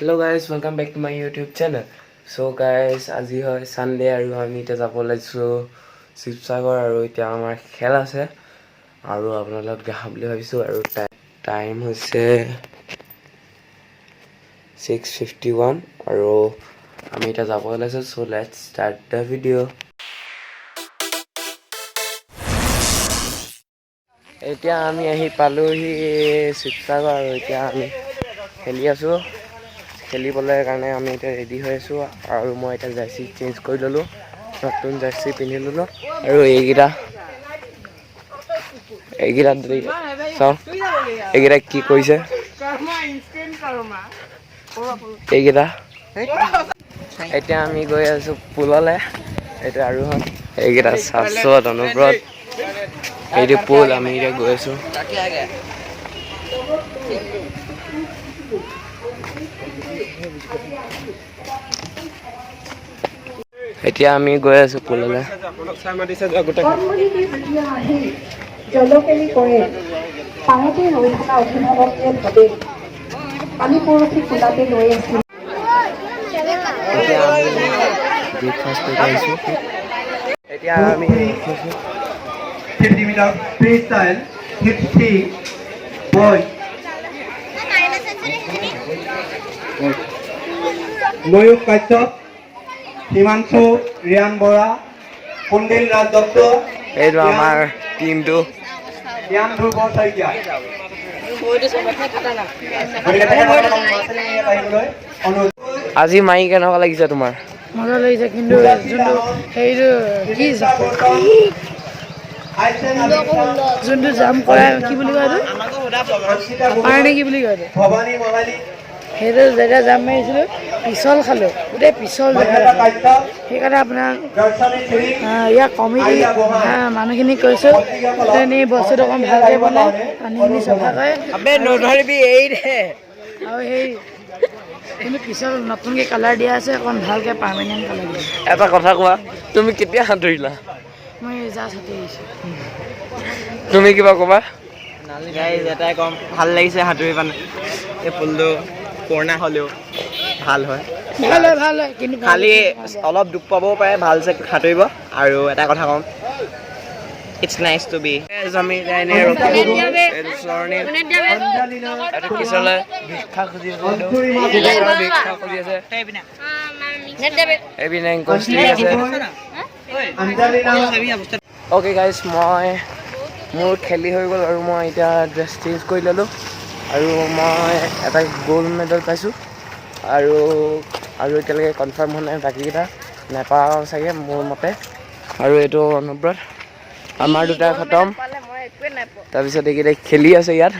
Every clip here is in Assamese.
Hello guys, welcome back to my YouTube channel. So guys, আজি হয় Sunday আৰু আমি এতিয়া যাব লাগিছো শিৱসাগৰ আৰু এতিয়া আমাৰ খেল আছে আৰু আপোনালোক দেখা বুলি ভাবিছো আৰু টাইম হৈছে 6:51 আৰু আমি এতিয়া যাব লাগিছো so let's start the video. এতিয়া আমি আহি পালোহি শিৱসাগৰ আৰু এতিয়া আমি খেলি আছো খেলিবলৈ কাৰণে আমি এতিয়া ৰেডি হৈ আছো আৰু মই এটা জাৰ্সি চেঞ্জ কৰি ললো নতুন জাৰ্সি পিন্ধি ললো আৰু এইগিটা কি কৰিছে এইগিটা এতিয়া আমি গৈ আছো পুললে এটা আৰু এইগিটা সাতশত অনুব্ৰত এইটো পুল আমি এতিয়া গৈ আছো এতিয়া আমি গৈ আছো পুললে জলকেলি কৰে পানীতে ৰৈ থকা অভিভাৱকে ভাবে আমি পৰহি কোলাতে লৈ আছো এতিয়া আমি 50 meter freestyle hit boy Mayukh Kashyap Himanshu Riyan Bora Kundil ৰাজ দত্ত এইটো আমাৰ টিমটো ৰিয়ান ধ্ৰুৱ শইকীয়া আজি মাৰি কেনেকুৱা লাগিছে তোমাৰ মজা লাগিছে কিন্তু যোনটো সেইটো কি যোনটো জাম কৰা কি বুলি কয় এইটো কি বুলি কয় ভৱানী মহালী সেইটো জেগা জাম মাৰিছিলোঁ পিছল খালোঁ গোটেই পিছল জেগা সেইকাৰণে আপোনাৰ ইয়াৰ কমিটি মানুহখিনিক কৈছোঁ এনেই বস্তুটো অকণ ভালকৈ বনাই পানীখিনি চফা কৰে আৰু সেই কিন্তু পিছল নতুনকৈ কালাৰ দিয়া আছে অকণ ভালকৈ পাৰ্মানেণ্ট কালাৰ দিয়া এটা কথা কোৱা তুমি কেতিয়া সাঁতুৰিলা মই জাষ্ট সাঁতুৰি আহিছোঁ তুমি কিবা ক'বা এটাই কম ভাল লাগিছে সাঁতুৰি মানে এই পুলটো পুৰণা হ'লেও ভাল হয় ভাল হয় কিন্তু খালি অলপ দুখ পাবও পাৰে ভালছে সাঁতুৰিব আৰু এটা কথা ক'ম ইটছ নাইচ টু বি আমি এনে অ'কে গাইজ মই মোৰ খেলি হৈ গ'ল আৰু মই এতিয়া ড্ৰেছ চেঞ্জ কৰি ল'লোঁ আৰু মই এটা গ'ল্ড মেডেল পাইছোঁ আৰু এতিয়ালৈকে কনফাৰ্ম হোৱা নাই বাকীকেইটা নাপাওঁ চাগে মোৰ মতে আৰু এইটো অনুব্ৰত আমাৰ দুটা খতম তাৰপিছত এইকেইটা খেলি আছে ইয়াত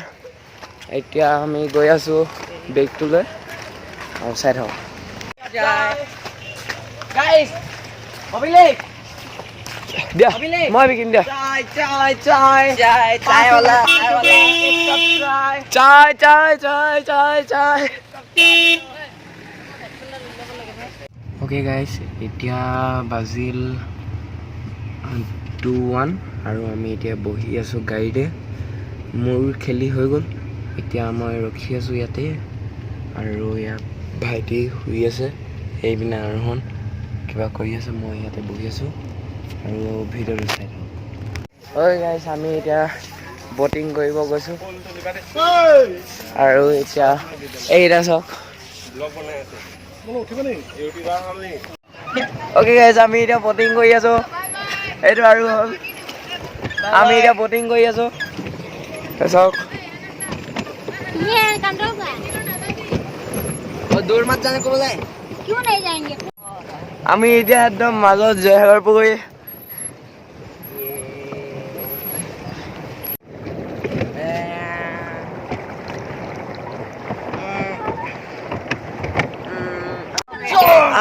এতিয়া আমি গৈ আছোঁ বেগটোলৈ আৰু চাই থাকক দিয়া মই বিকিম দিয়া অ'কে গাইজ এতিয়া বাজিল 2:01 আৰু আমি এতিয়া বহি আছোঁ গাড়ীতে মোৰ খেলি হৈ গ'ল এতিয়া মই ৰখি আছোঁ ইয়াতে আৰু ইয়াত ভাইটি শুই আছে সেইপিনে আৰোহণ কিবা কৰি আছে মই ইয়াতে বহি আছোঁ আৰু ভিডিঅ'টো চাই থাকক ঐ গাইছ আমি এতিয়া বটিং কৰিব গৈছোঁ আৰু এতিয়া এইকেইটা চাওক অ'কে গাইছ আমি এতিয়া বটিং কৰি আছোঁ এইটো আৰু হ'ল আমি এতিয়া বটিং কৰি আছোঁ চাওক আমি এতিয়া একদম মাজত জয়সাগৰ পুখুৰী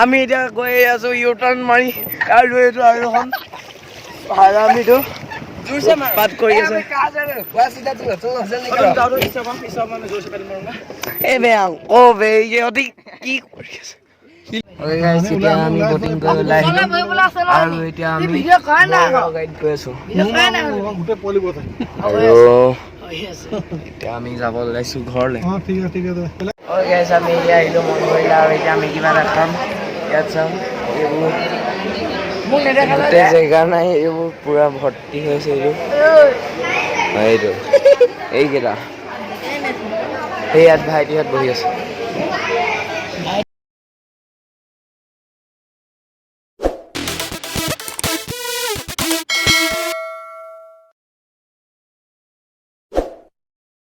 আমি এতিয়া গৈ আছো ইউটাৰ্ণ মাৰি আৰু এইটো আৰু এখন আমিতো পাত কৰি আছে এই বেয়া অ বে ইহঁতি কি কৰি আছে এতিয়া আমি বটিং কৰি ওলাই আৰু এতিয়া আমি গাড়ীত গৈ আছো আৰু এতিয়া আমি যাব ওলাইছো ঘৰলৈ অ' গাইছ আমি এতিয়া আহিলোঁ মন কৰিলে আৰু এতিয়া আমি কিবা এটা খাম ইয়াত চাম এইবোৰ মোক নেদেখালা গোটেই জেগা নাই এইবোৰ পূৰা ভৰ্তি হৈছে এইটো এইকেইটা সেই ইয়াত ভাইটিহঁত বহি আছে